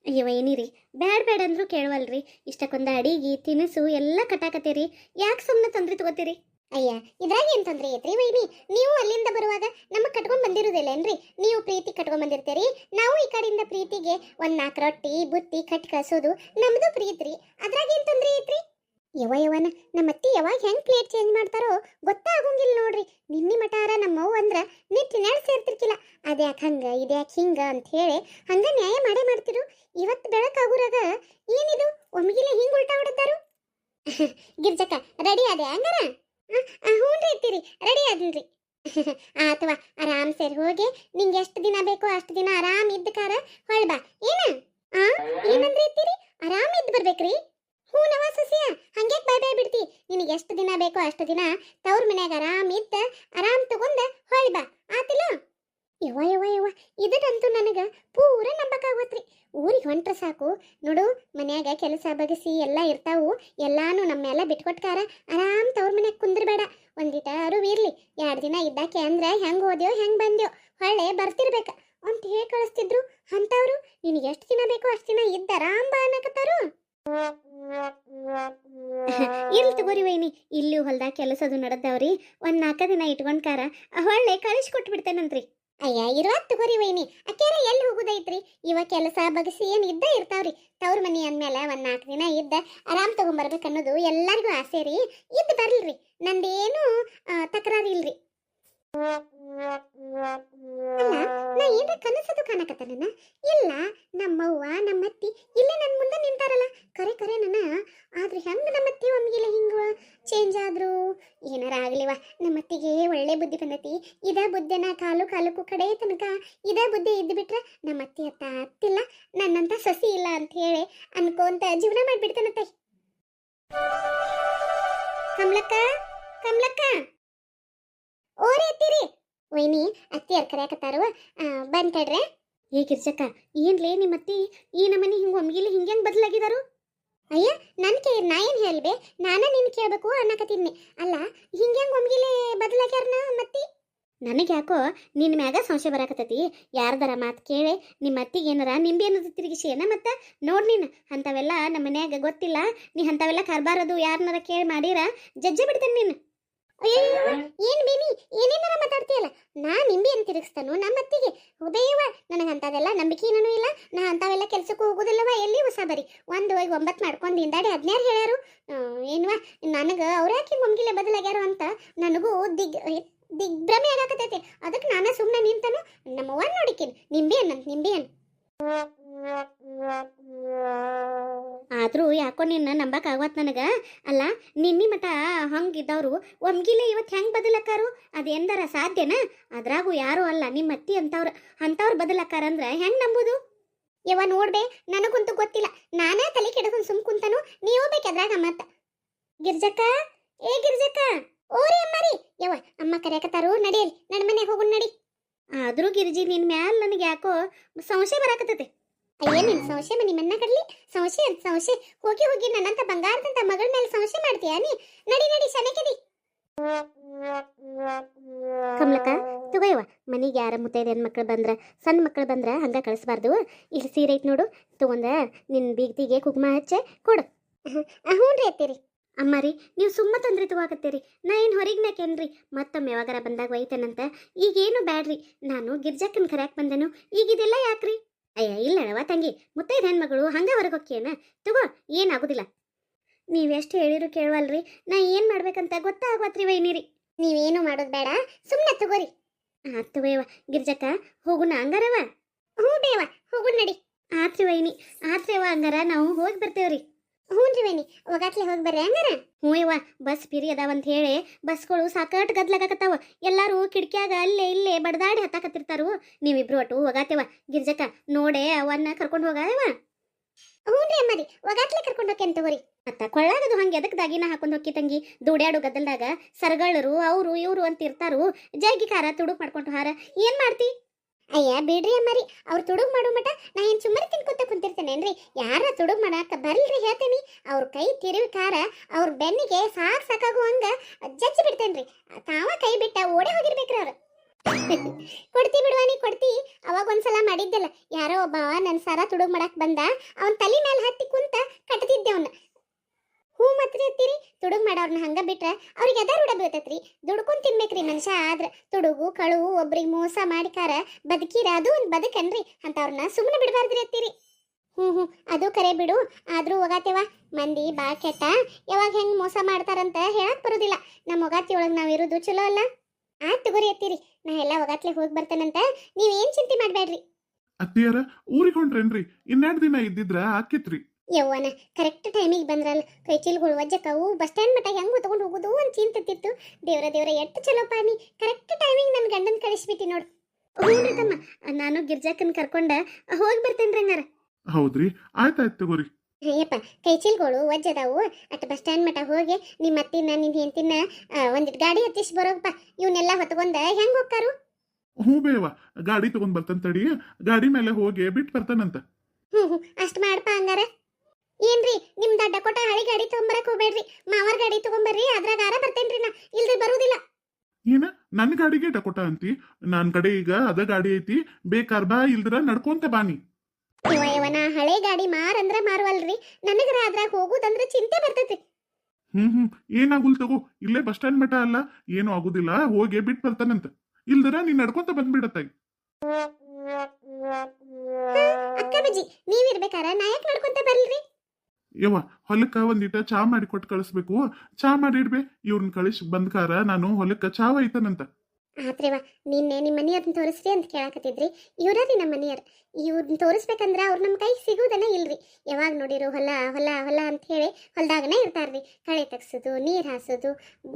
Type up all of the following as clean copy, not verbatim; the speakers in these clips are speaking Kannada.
ಅಯ್ಯೋ ಏನಿರಿ, ಬ್ಯಾಡ್ ಬ್ಯಾಡ್ ಅಂದ್ರೂ ಕೇಳವಲ್ರಿ. ಇಷ್ಟಕ್ಕೊಂದು ಅಡಿಗೆ ತಿನಿಸು ಎಲ್ಲ ಕಟ್ಟಾಕತ್ತೀರಿ, ಯಾಕೆ ಸುಮ್ಮನೆ ತೊಂದ್ರೆ ತಗೋತೀರಿ? ಅಯ್ಯ, ಇದ್ರಾಗ ಏನ್ ತೊಂದ್ರೆ ಐತ್ರಿ ವೈನಿ? ನೀವು ಅಲ್ಲಿಂದ ಬರುವಾಗ ನಮಗ್ ಕಟ್ಕೊಂಡ್ ಬಂದಿರುದಿಲ್ಲೇನ್ರಿ? ನೀವು ಪ್ರೀತಿ ಕಟ್ಕೊಂಡ್ ಬಂದಿರ್ತೀರಿ, ನಾವು ಈ ಕಡೆಯಿಂದ ಪ್ರೀತಿಗೆ ಒಂದ್ 4 ರೊಟ್ಟಿ ಬುತ್ತಿ ಕಟ್ ಕಳ್ಸೋದು ನಮ್ದು ಪ್ರೀತಿ. ಅದ್ರಾಗ ಏನ್ ತೊಂದ್ರೆ ಐತ್ರಿ? ಯವನ ನಮ್ಮ ಅತ್ತಿ ಯಾವಾಗ ಹೆಂಗ್ ಪ್ಲೇಟ್ ಚೇಂಜ್ ಮಾಡ್ತಾರೋ ಗೊತ್ತಾಗಂಗಿಲ್ಲ ನೋಡ್ರಿ. ನಿನ್ನಿ ಮಟಾರ ನಮ್ಮವ್ವ ಅಂದ್ರ ನಿಟ್ಟಿನಾಳ ಸೇರ್ತಿರ್ಕಿಲ್ಲ. ಅದ್ಯಾಕ್ ಹಂಗ ಇದ್ಯಾಕ್ ಹಿಂಗ ಅಂತ ಹೇಳಿ ಹಂಗ ನ್ಯಾಯ ಮಾಡೇ ಮಾಡ್ತಿರು. ಇವತ್ತು ಬೆಳಕಾಗುರಾಗ ಏನಿದು ಒಮ್ಗಿಲೆ ಹಿಂಗ್ ಉಲ್ಟಾ ಹೊಡೆದಾರು? ಗಿರ್ಜಕ್ಕ ರೆಡಿ ಅದೇ ಹಂಗಾರ? ಹ್ಞೂನ್ರಿ ಇರ್ತೀರಿ, ರೆಡಿ ಅದನ್ರಿ. ಅಥವಾ ಆರಾಮ್ ಸೇರಿ ಹೋಗಿ ನಿಂಗೆ ಎಷ್ಟು ದಿನ ಬೇಕೋ ಅಷ್ಟು ದಿನ ಆರಾಮ್ ಇದ್ದ ಕಾರ ಹೊಳ್ ಬಾ. ಏನ ಏನಂದ್ರಿ ಇರ್ತೀರಿ? ಆರಾಮ್ ಇದ್ದು ಬರ್ಬೇಕ್ರಿ? ಹ್ಞೂ ನವ ಸಸಿಯ, ಹಂಗ್ಯಾಕ್ ಬಾಯ್ ಬಾಯ್ ಬಿಡ್ತಿ? ನಿನಗೆ ಎಷ್ಟು ದಿನ ಬೇಕೋ ಅಷ್ಟು ದಿನ ತವ್ರ ಮನ್ಯಾಗ ಆರಾಮ್ ಇದ್ದ ಆರಾಮ್ ತಗೊಂಡ ಹೊಳ್ ಬಾ, ಆತಿಲ್ಲ? ಯವ್ವ ಯವ್ವ ಯವ್ವ, ಇದಕ್ಕಂತೂ ನನಗೆ ಪೂರ ನಂಬಕ್ಕಾಗತ್ರಿ. ಊರಿಗೆ ಹೊಂಟ್ರ ಸಾಕು ನೋಡು, ಮನ್ಯಾಗ ಕೆಲಸ ಬಗಸಿ ಎಲ್ಲ ಇರ್ತಾವು, ಎಲ್ಲಾನು ನಮ್ಮೆಲ್ಲ ಬಿಟ್ಕೊಟ್ಕಾರ ಆರಾಮ್ ತವ್ರ ಮನ್ಯಾಗ ಕುಂದ್ರಬೇಡ. ಒಂದಿಟ ಅರಿವು ಇರ್ಲಿ. 2 ದಿನ ಇದ್ದಾಕೆ ಅಂದ್ರೆ ಹೆಂಗ್ ಹೋದ್ಯೋ ಹೆಂಗ್ ಬಂದ್ಯೋ ಹೊಳ್ಳೆ ಬರ್ತಿರ್ಬೇಕ ಅಂತ ಹೇಳಿ ಕಳಿಸ್ತಿದ್ರು. ಅಂತವ್ರು ನಿನಗೆ ಎಷ್ಟು ದಿನ ಬೇಕೋ ಅಷ್ಟು ದಿನ ಇದ್ದ ಆರಾಮ್ ಬಾ ಅನ್ನಕತ್ತಾರು. ಇರ್ಲಿ ತಗೋರಿ ವೈನಿ, ಇಲ್ಲಿ ಹೊಲ್ದಾಗ ಕೆಲಸದು ನಡೆದವ್ರಿ. ಒಂದ್ 4 ದಿನ ಇಟ್ಕೊಂಡ್ಕಾರ ಹೊಳ್ಳೆ ಕಳಿಸಿ ಕೊಟ್ಟು ಬಿಡ್ತೇನಂತ್ರಿ. ಅಯ್ಯ ಇರೋತ್ ತಗೋರಿ ವೈನಿ, ಅಕ್ಯಾರ ಎಲ್ಲಿ ಹೋಗುದೈತ್ರಿ? ಇವ ಕೆಲಸ ಬಗಸಿ ಏನ್ ಇದ್ದ ಇರ್ತಾವ್ರಿ. ತವ್ರ ಮನಿ ಅಂದ್ಮೇಲೆ ಒಂದ್ 4 ದಿನ ಇದ್ದ ಆರಾಮ್ ತಗೊಂಬರ್ಬೇಕು ಅನ್ನೋದು ಎಲ್ಲರಿಗೂ ಆಸೆ ರೀ. ಇದ್ದು ಬರ್ಲ್ರಿ, ನಂದೇನು ತಕರಾರಿ ಇಲ್ರಿ. ಅಲ್ಲ, ನಾ ಏನ್ರ ಕನಸದು ಕಾಣಕತ್ತನ? ಇಲ್ಲ, ನಮ್ಮವ್ವ ನಮ್ಮತ್ತಿ ಇಲ್ಲೇ ನನ್ ಮುಂದೆ ನಿಂತಾರಲ್ಲ. ಕರೆ ಕರೆ ನನ್ನ. ಆದ್ರೆ ಹೆಂಗ್ ನಮ್ಮತ್ತಿ ಒಮ್ಗಿಲ್ಲ ಹಿಂಗ ಚೇಂಜ್ ಆದ್ರು? ಏನಾರ ಆಗ್ಲಿವ, ನಮ್ಮತ್ತಿಗೆ ಒಳ್ಳೆ ಬುದ್ಧಿ ಬಂದತಿ. ಇದ ಬುದ್ಧಿನ ಕಾಲು ಕಾಲಕ್ಕೂ ಕಡೆ ತನಕ ಇದ ಬುದ್ಧಿ ಇದ್ದು ಬಿಟ್ರೆ ನಮ್ಮತ್ತಿ ಅತ್ತಿಲ್ಲ, ನನ್ನಂತ ಸಸಿ ಇಲ್ಲ ಅಂತ ಹೇಳಿ ಅನ್ಕೊಂತ ಜೀವನ ಮಾಡ್ಬಿಡ್ತೇನತ್ತ. ಕಮಲಕ್ಕ, ಕಮಲಕ್ಕ, ಓರಿ ಅತ್ತಿರಿ. ವೈನಿ ಅತ್ತಿಯರ್ ಕರೆಯಕತ್ತಾರು, ಬಂತಡ್ರೆ. ಏ ಗಿರ್ಜಕ್ಕ, ಏನ್ಲೇ ನಿಮ್ಮತ್ತಿ ಈ ನಮ್ಮನಿ ಹಿಂಗ ಒಮ್ಗಿಲಿ ಹಿಂಗ್ಯಾಂಗ್ ಬದಲಾಗಿದಾರು? ಅಯ್ಯ, ನಾ ಏನ್ ಹೇಳ್ಬೆ? ನಾನ ನಿನ್ ಕೇಳ್ಬೇಕು ಅನ್ನಕತ್ತಿದ್ನಿ. ಅಲ್ಲ, ಹಿಂಗ್ಯಾಂಗ್ ಒಮ್ಗಿಲೆ ಬದಲಾಗ್ಯಾರನ ಮತ್ತಿ? ನನಗೆ ಯಾಕೋ ನಿನ್ನ ಮ್ಯಾಗ ಸಂಶಯ ಬರಾಕತ್ತೈತಿ. ಯಾರ್ದಾರ ಮಾತು ಕೇಳಿ ನಿಮ್ಮ ಅತ್ತಿಗೆ ಏನಾರ ನಿಂಬೆ ಅನ್ನೋದು ತಿರುಗಿಸಿ ಮತ್ತೆ ನೋಡ್ ನೀನು ಅಂಥವೆಲ್ಲ ನಮ್ಮ ಮನ್ಯಾಗ ಗೊತ್ತಿಲ್ಲ. ನೀ ಅಂಥವೆಲ್ಲ ಕರ್ಬಾರದು ಯಾರನ್ನಾರ ಕೇಳಿ ಮಾಡಿರ ಜಜ್ಜೆ ಬಿಡ್ತೇನೆ ನೀನು. ಅಯ್ಯೋ, ಏನ್ ಬೇನಿ ಏನೇನಾರ ಮಾತಾಡ್ತೀಯಲ್ಲ? ನಾ ನಿಂಬೆ ಅಂತ ತಿರುಗಿಸ್ತಾನು ನಮ್ಮ ಅತ್ತಿಗೆ? ಉದಯವ, ನನಗಂತದೆಲ್ಲ ನಂಬಿಕೆನೂ ಇಲ್ಲ. ನಾ ಅಂಥವೆಲ್ಲ ಕೆಲ್ಸಕ್ಕೂ ಹೋಗೋದಿಲ್ಲವ. ಎಲ್ಲಿ ಹೊಸ ಬರಿ 1 ಹೋಗಿ 9 ಮಾಡ್ಕೊಂಡು ಹಿಂದಾಡಿ 16 ಹೇಳ್ಯಾರು. ಏನ್ವಾ, ನನಗೆ ಅವ್ರ ಯಾಕೆ ಒಮ್ಗಿಲೆ ಬದಲಾಗ್ಯಾರು ಅಂತ ನನಗೂ ದಿಗ್ಭ್ರಮೆ ಆಗಾಕತೈತಿ. ಅದಕ್ಕೆ ನಾನ ಸುಮ್ಮನೆ ನಿಂತನು. ನಮ್ಮವ್ವ ನೋಡಿಕೇನು ನಿಂಬೆ ನಿಂಬೆ ಆದ್ರೂ ಯಾಕೋ ನಿನ್ನ ನಂಬಕ್ ಆಗವತ್ ನನಗ. ಅಲ್ಲ, ನಿನ್ನಿ ಮಠ ಹಂಗಿದ್ದವ್ರು ಒಮ್ಗಿಲೆ ಇವತ್ತು ಹೆಂಗ್ ಬದಲಕ್ಕಾರು? ಅದೇಂದಾರ ಸಾಧ್ಯನ? ಅದ್ರಾಗೂ ಯಾರು ಅಲ್ಲ ನಿಮ್ಮ ಅತ್ತಿ ಅಂತವ್ರು ಬದಲಕ್ಕಾರಂದ್ರ ಹೆಂಗ್ ನಂಬುದು? ಯವ್ವ ನೋಡ್ಬೆ, ನನಗಂತೂ ಗೊತ್ತಿಲ್ಲ. ನಾನೇ ತಲೆ ಕೆಡಕೊಂಡ್ ಸುಮ್ ಕುಂತನು. ನೀವು ಬೇಕದ್ರಾಗ ಮತ್ತ. ಗಿರ್ಜಕ್ಕ, ಏ ಗಿರ್ಜಕ್ಕ, ಓರಿ ಅಮ್ಮರಿ. ಯವ್ವ, ಅಮ್ಮ ಕರೆಯಕತ್ತಾರು, ನಡಿಯಲಿ ನನ್ನ ಮನೆಗೆ ಹೋಗುನ್ ನಡಿ. ಆದ್ರೂ ಗಿರ್ಜಿ ನಿನ್ ಮ್ಯಾಲ ನನಗೆ ಯಾಕೋ ಸಂಶಯ ಬರಾಕತ್ತೈತಿ. ಅಯ್ಯ, ನಿನ್ ಸಂಶಯ ನಿಮ್ಮನ್ನ ಕಡ್ಲಿ ಸಂಶಯ ಹೋಗಿ ಹೋಗಿ ನನ್ನಂತ ಬಂಗಾರದಂತ ಮಗಳ ಮೇಲೆ ಸಂಶಯ ಮಾಡ್ತೀಯ ನೀ? ನಡಿ ಶನಕೆದಿ. ಕಮಲಕ್ಕ, ತಗೋಯವ, ಮನಿಗೆ ಯಾರ ಮುತ್ತೈದೆ ಹೆಣ್ಮಕ್ಳು ಬಂದ್ರ ಸಣ್ಣ ಮಕ್ಳು ಬಂದ್ರ ಹಂಗ ಕಳಿಸ್ಬಾರ್ದು. ಇಲ್ಲಿ ಸೀರೆ ಐತ್ ನೋಡು, ತಗೊಂಡ ನಿನ್ ಬೀಗ್ತಿಗೆ ಕುಗ್ಮ ಹಚ್ಚೆ ಕೊಡು. ಹ್ಞೂನ್ರಿ ಅತ್ತೀರಿ. ಅಮ್ಮಾರಿ, ನೀವು ಸುಮ್ಮ ತೊಂದ್ರೆ ತಗೋಕತ್ತೀರಿ. ನಾ ಏನು ಹೊರಗೆ ನಾಕೇನ್ರಿ, ಮತ್ತೊಮ್ಮೆ ಯಾವಾಗಾರ ಬಂದಾಗ ಒಯ್ತೇನಂತ. ಈಗೇನು ಬ್ಯಾಡ್ರಿ, ನಾನು ಗಿರ್ಜಕ್ಕನ್ ಕರ್ಯಾಕ್ ಬಂದೆನು. ಈಗ ಇದೆಲ್ಲ ಯಾಕ್ರಿ? ಅಯ್ಯ ಇಲ್ಲವ ತಂಗಿ, ಮುತ್ತೈದ ಹೆಣ್ಮಗಳು ಹಂಗ ಹೊರಗೆ ಹೊಕ್ಕೇನ? ತಗೋ, ಏನಾಗುದಿಲ್ಲ. ನೀವೆಷ್ಟು ಹೇಳಿರು ಕೇಳವಲ್ರಿ. ನಾ ಏನು ಮಾಡ್ಬೇಕಂತ ಗೊತ್ತಾಗತ್ರಿ ವೈನಿರಿ. ನೀವೇನು ಮಾಡೋದು ಬೇಡ, ಸುಮ್ಮನೆ ತಗೋರಿ. ತಗೋಯವ ಗಿರ್ಜಕ್ಕ, ಹೋಗುನ ಹಂಗಾರವ? ಹ್ಞೂ ಬೇವ, ಹೋಗು ನಡಿ. ಆತ್ರಿ ವೈನಿ, ಆತ್ರಿವ, ಹಂಗಾರ ನಾವು ಹೋಗಿ ಬರ್ತೇವ್ರಿ. ಹ್ಞೂನ್ರಿ ವೈನಿ, ಒಗಾತ್ಲೆ ಹೋಗಿ ಬರ್ರಿ ಹಂಗಾರ. ಹ್ಞೂ ಯವ್ವ, ಬಸ್ ಪಿರಿ ಅದಾವಂತ ಹೇಳಿ ಬಸ್ಗಳು ಸಾಕಷ್ಟು ಗದ್ಲಾಗತ್ತಾವ. ಎಲ್ಲಾರು ಕಿಟಕಿಯಾಗ ಅಲ್ಲೇ ಇಲ್ಲೇ ಬಡದಾಡಿ ಹತ್ತಾಕತ್ತಿರ್ತಾರು. ನೀವಿಬ್ರು ಒಟ್ಟು ಹೋಗಾತೇವ. ಗಿರ್ಜಕ್ಕ ನೋಡೆ ಅವನ್ನ ಕರ್ಕೊಂಡು ಹೋಗಾಯವ. ಹ್ಞೂನ್ರಿ ಅಮ್ಮರಿ, ಒಗಾತ್ಲೆ ಕರ್ಕೊಂಡು ಹೋಗ್ಯನ್ ತಗೋರಿ. ಮತ್ತ ಕೊಳ್ಳಾಗದು ಹಂಗೆ ಎದಕ್ ದಾಗಿನ ಹಾಕೊಂಡು ಹೋಗಿ ತಂಗಿ? ದುಡ್ಯಾಡು ಗದ್ದಲ್ದಾಗ ಸರಗಳರು ಅವರು ಇವರು ಅಂತ ಇರ್ತಾರು. ಜಗ್ಗಿ ಖಾರ ತುಡುಕ್ ಮಾಡ್ಕೊಂಡು ಹಾರ ಏನ್ ಮಾಡ್ತಿ? ಅಯ್ಯ ಬಿಡ್ರಿ ಅಮ್ಮರಿ, ಅವ್ರು ತುಡುಗ್ ಮಾಡೋ ಮಟ ನಾ ಏನ್ ಸುಮ್ಮನೆ ತಿನ್ಕೊತ ಕುಂತಿರ್ತೇನೇನ್ರಿ? ಯಾರ ತುಡುಗ್ ಮಾಡಾಕ ಬರ್ಲ್ರಿ ಹೇಳ್ತೇನಿ. ಅವ್ರ ಕೈ ತಿರುವಿ ಕಾರ ಅವ್ರ ಬೆನ್ನಿಗೆ ಸಾಕಾಗುವಂಗ ಜಜ್ಜಿ ಬಿಡ್ತೇನ್ರಿ. ತಾವ ಕೈ ಬಿಟ್ಟ ಓಡೆ ಹೋಗಿರ್ಬೇಕ್ರಿ ಅವ್ರು. ಕೊಡ್ತಿ ಬಿಡುವಾನಿ ಕೊಡ್ತಿ. ಅವಾಗ ಒಂದ್ಸಲ ಮಾಡಿದ್ದಲ್ಲ, ಯಾರೋ ಒಬ್ಬ ನನ್ನ ಸಾರ ತುಡುಗ್ ಮಾಡಕ್ ಬಂದ, ಅವನ್ ತಲೆ ಮೇಲೆ ಹತ್ತಿ ಕುಂತ ಕಟ್ತಿದ್ದೆ ಅವನ್ನ. ಹೂ ಮಾತ್ರ ಇರ್ತೀರಿ, ತುಡುಗ್ ಮಾಡೋರ್ನ ಹಂಗ ಬಿಟ್ರ ಅವ್ರಿಗೆ ಅದ ರೂಢ ಬೀಳ್ತೈತ್ರಿ. ದುಡ್ಕೊಂಡ್ ತಿನ್ಬೇಕ್ರಿ ಮನುಷ್ಯ. ಆದ್ರ ತುಡುಗು ಕಳುವು ಒಬ್ರಿಗೆ ಮೋಸ ಮಾಡಿಕಾರ ಬದುಕಿರ ಅದು ಒಂದ್ ಬದುಕನ್ರಿ. ಅಂತವ್ರನ್ನ ಸುಮ್ಮನೆ ಬಿಡಬಾರ್ದ್ರಿ ಅತ್ತೀರಿ. ಅದು ಕರೆ ಬಿಡು. ಆದ್ರೂ ಒಗಾತೇವ ಮಂದಿ ಬಾ ಕೆಟ್ಟ, ಯಾವಾಗ ಹೆಂಗ್ ಮೋಸ ಮಾಡ್ತಾರಂತ ಹೇಳಕ್ ಬರುದಿಲ್ಲ. ನಮ್ಮ ಒಗಾತಿ ಒಳಗ್ ನಾವಿರೋದು ಚಲೋ ಅಲ್ಲ. ಆತ್ ತಗೋರಿ ಅತ್ತೀರಿ, ನಾ ಎಲ್ಲ ಒಗಾತ್ಲೆ ಹೋಗಿ ಬರ್ತೇನಂತ, ನೀವೇನ್ ಚಿಂತೆ ಮಾಡ್ಬೇಡ್ರಿ. ಅತ್ತಿಯರ ಊರಿಗೆ ಹೊಂಟ್ರೇನ್ರಿ? ಇನ್ನೆರಡು ದಿನ ಇದ್ದಿದ್ರ ಆಕಿತ್ರಿ. ಯವ್ವನ ಕರೆಕ್ಟ್ ಟೈಮಿಗೆ ಬಂದ್ರಲ್ಲ. ಕೈ ಚೀಲ್ಗಳು ವಜ್ಜಕ್ಕವು, ಬಸ್ ಸ್ಟ್ಯಾಂಡ್ ಮಟ್ಟ ಹೆಂಗ್ ಹೊತ್ಕೊಂಡು ಹೋಗುದು ಅಂತ ಚಿಂತಿತ್ತು. ದೇವ್ರ ಎಷ್ಟು ಚಲೋ ಪಾನಿ, ಕರೆಕ್ಟ್ ಟೈಮಿಗೆ ನನ್ನ ಗಂಡನ್ ಕಳಿಸ್ಬಿಟ್ಟಿ ನೋಡು. ಹ್ಞೂ ತಮ್ಮ, ನಾನು ಗಿರ್ಜಾಕನ್ ಕರ್ಕೊಂಡ ಹೋಗಿ ಬರ್ತೇನ್ರಿ ಹಂಗಾರ. ಹೌದ್ರಿ, ಆಯ್ತಾಯ್ತು ತಗೋರಿ. ಅಯ್ಯಪ್ಪ ಕೈ ಚೀಲ್ಗಳು ವಜ್ಜದಾವು. ಅಟ್ ಬಸ್ ಸ್ಟ್ಯಾಂಡ್ ಮಟ್ಟ ಹೋಗಿ ನಿಮ್ಮ ಅತ್ತಿನ ನಿನ್ ಹೆಂಡತಿನ ಒಂದಿಟ್ಟು ಗಾಡಿ ಹತ್ತಿಸಿ ಬರೋಗಪ್ಪ. ಇವನ್ನೆಲ್ಲ ಹೊತ್ಕೊಂಡ ಹೆಂಗ್ ಹೋಗ್ತಾರು? ಹ್ಞೂ ಬೇವ, ಗಾಡಿ ತಗೊಂಡ್ ಬರ್ತೇನೆ ತಡಿ. ಗಾಡಿ ಮೇಲೆ ಹೋಗಿ ಬಿಟ್ಟು ಬರ್ತಾನಂತ. ಅಷ್ಟ್ ಮಾಡಪ್ಪ ಹಂಗಾರ. ಏನ್ರಿ ನಿಮ್ದ ಡಕೋಟ ಹಳಿ ಗಾಡಿ ತಗೊಂಬರಕ್ ಹೋಗ್ಬೇಡ್ರಿ, ಮಾವರ್ ಗಾಡಿ ತಗೊಂಬರ್ರಿ. ಅದ್ರಾಗ ಆರ ಬರ್ತೇನ್ರಿ ನಾ, ಇಲ್ರಿ ಬರುದಿಲ್ಲ. ಏನ ನನ್ನ ಗಾಡಿಗೆ ಡಕೋಟ ಅಂತಿ? ನನ್ ಕಡೆ ಈಗ ಅದ ಗಾಡಿ ಐತಿ, ಬೇಕಾರ್ ಬಾ, ಇಲ್ದ್ರ ನಡ್ಕೊಂತ ಬಾನಿ. ನಾ ಹಳೆ ಗಾಡಿ ಮಾರಂದ್ರ ಮಾರುವಲ್ರಿ, ನನಗರ ಅದ್ರಾಗ ಹೋಗುದಂದ್ರ ಚಿಂತೆ ಬರ್ತೈತಿ. ಏನಾಗುಲ್ ತಗೋ, ಇಲ್ಲೇ ಬಸ್ ಸ್ಟ್ಯಾಂಡ್ ಮಠ ಅಲ್ಲ, ಏನು ಆಗುದಿಲ್ಲ. ಹೋಗಿ ಬಿಟ್ಟು ಬರ್ತಾನಂತ, ಇಲ್ದರ ನೀನ್ ನಡ್ಕೊಂತ ಬಂದ್ಬಿಡತ್ತಾಗಿ. ಅಕ್ಕ ಬಜ್ಜಿ ನೀವಿರ್ಬೇಕಾರ ನಾ ಯಾಕೆ ನಡ್ಕೊಂತ ಬರ್ಲ್ರಿ? ಯವ್ವ, ಹೊಲಕ್ಕ ಒಂದಿಟ ಚಾ ಮಾಡಿ ಕೊಟ್ಟು ಕಳಿಸ್ಬೇಕು. ಚಾ ಮಾಡಿಡ್ಬೆ, ಇವ್ರನ್ನ ಕಳಿಸ್ ಬಂದ್ಕಾರ ನಾನು ಹೊಲಕ್ಕ ಚಾ ಒಯ್ತಾನಂತ. ಆತ್ರಿವ ನಿನ್ನೆ ನಿಮ್ಮ ಮನೆಯವ್ರನ್ನ ತೋರಿಸ್ರಿ ಅಂತ ಕೇಳಕತ್ತಿದ್ರಿ. ಇವ್ರೀ ನಮ್ಮ ಮನೆಯವ್ರು. ಇವ್ರನ್ನ ತೋರಿಸ್ಬೇಕಂದ್ರ ಅವ್ರು ನಮ್ಮ ಕೈಗೆ ಸಿಗುದನ ಇಲ್ರಿ. ಯಾವಾಗ ನೋಡಿರು ಹೊಲ ಹೊಲ ಹೊಲ ಅಂತ ಹೇಳಿ ಹೊಲದಾಗನ ಇರ್ತಾರ್ರಿ. ಕಳೆ ತೆಗ್ಸೋದು, ನೀರು ಹಾಸೋದು,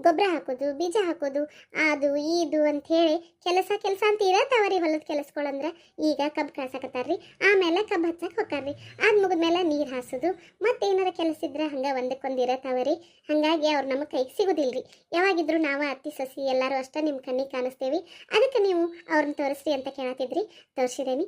ಗೊಬ್ಬರ ಹಾಕೋದು, ಬೀಜ ಹಾಕೋದು, ಅದು ಇದು ಅಂತ ಹೇಳಿ ಕೆಲಸ ಅಂತ ಇರತ್ತಾವರಿ ಹೊಲದ ಕೆಲಸಗಳಂದ್ರ. ಈಗ ಕಬ್ಬು ಕಳ್ಸಕತ್ತಾರ್ರಿ, ಆಮೇಲೆ ಕಬ್ಬು ಹಚ್ಚಕ್ ಹೋಗ್ತಾರ್ರಿ. ಅದ್ ಮುಗಿದ್ಮೇಲೆ ನೀರು ಹಾಸೋದು, ಮತ್ತೇನಾರ ಕೆಲಸ ಇದ್ರೆ ಹಂಗ ಒಂದಕ್ಕೊಂದು ಇರತ್ತಾವರಿ. ಹಂಗಾಗಿ ಅವ್ರು ನಮ್ಮ ಕೈಗೆ ಸಿಗುದಿಲ್ರಿ. ಯಾವಾಗಿದ್ರು ನಾವು ಅತ್ತಿ ಸಸಿ ಎಲ್ಲರೂ ಅಷ್ಟ ನಿಮ್ಮ ಕಣ್ಣಿಗೆ ಕಾಣಿಸ್ತೇವಿ. ಅದಕ್ಕೆ ನೀವು ಅವ್ರನ್ನ ತೋರಿಸ್ರಿ ಅಂತ ಕೇಳತ್ತಿದ್ರಿ, ತೋರಿಸಿದೇನಿ.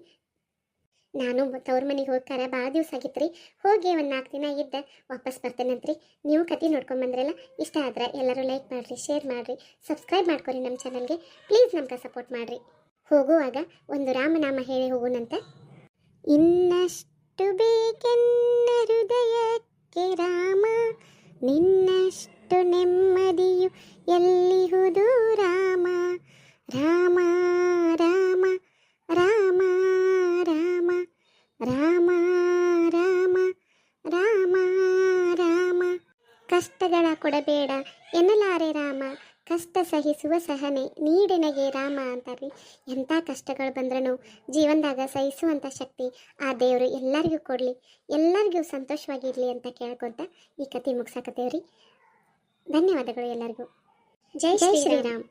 ನಾನು ತವ್ರ ಮನೆಗೆ ಹೋಗ್ತಾರ ಭಾಳ ದಿವಸ ಆಗಿತ್ರಿ. ಹೋಗಿ ಒಂದು 4 ದಿನ ಇದ್ದ ವಾಪಸ್ ಬರ್ತೇನಂತ್ರಿ. ನೀವು ಕತೆ ನೋಡ್ಕೊಂಬಂದ್ರಲ್ಲ, ಇಷ್ಟ ಆದ್ರೆ ಎಲ್ಲರೂ ಲೈಕ್ ಮಾಡಿರಿ, ಶೇರ್ ಮಾಡಿರಿ, ಸಬ್ಸ್ಕ್ರೈಬ್ ಮಾಡ್ಕೊರಿ ನಮ್ಮ ಚಾನಲ್ಗೆ. ಪ್ಲೀಸ್ ನಮ್ಗೆ ಸಪೋರ್ಟ್ ಮಾಡಿರಿ. ಹೋಗುವಾಗ ಒಂದು ರಾಮನಾಮ ಹೇಳಿ ಹೋಗೋಣಂತ. ಇನ್ನಷ್ಟು ಬೇಕೆನ್ನ ಹೃದಯಕ್ಕೆ ರಾಮ, ನಿನ್ನಷ್ಟು ನೆಮ್ಮದಿಯು ಎಲ್ಲಿಹುದು ರಾಮ. ರಾಮ ರಾಮ ರಾಮ ರಾಮ ರಾಮ ರಾಮ ರಾಮ ರಾಮ. ಕಷ್ಟಗಳ ಕೊಡಬೇಡ ಎನ್ನಲಾರೆ ರಾಮ, ಕಷ್ಟ ಸಹಿಸುವ ಸಹನೆ ನೀಡಿನಗೆ ರಾಮ ಅಂತಾರ್ರಿ. ಎಂಥ ಕಷ್ಟಗಳು ಬಂದ್ರೂ ಜೀವನದಾಗ ಸಹಿಸುವಂಥ ಶಕ್ತಿ ಆ ದೇವರು ಎಲ್ಲರಿಗೂ ಕೊಡಲಿ, ಎಲ್ಲರಿಗೂ ಸಂತೋಷವಾಗಿರಲಿ ಅಂತ ಕೇಳ್ಕೊತ ಈ ಕತೆ ಮುಗಿಸಾಕತ್ತೇವ್ರಿ. ಧನ್ಯವಾದಗಳು ಎಲ್ಲರಿಗೂ. ಜೈ ಶ್ರೀರಾಮ್.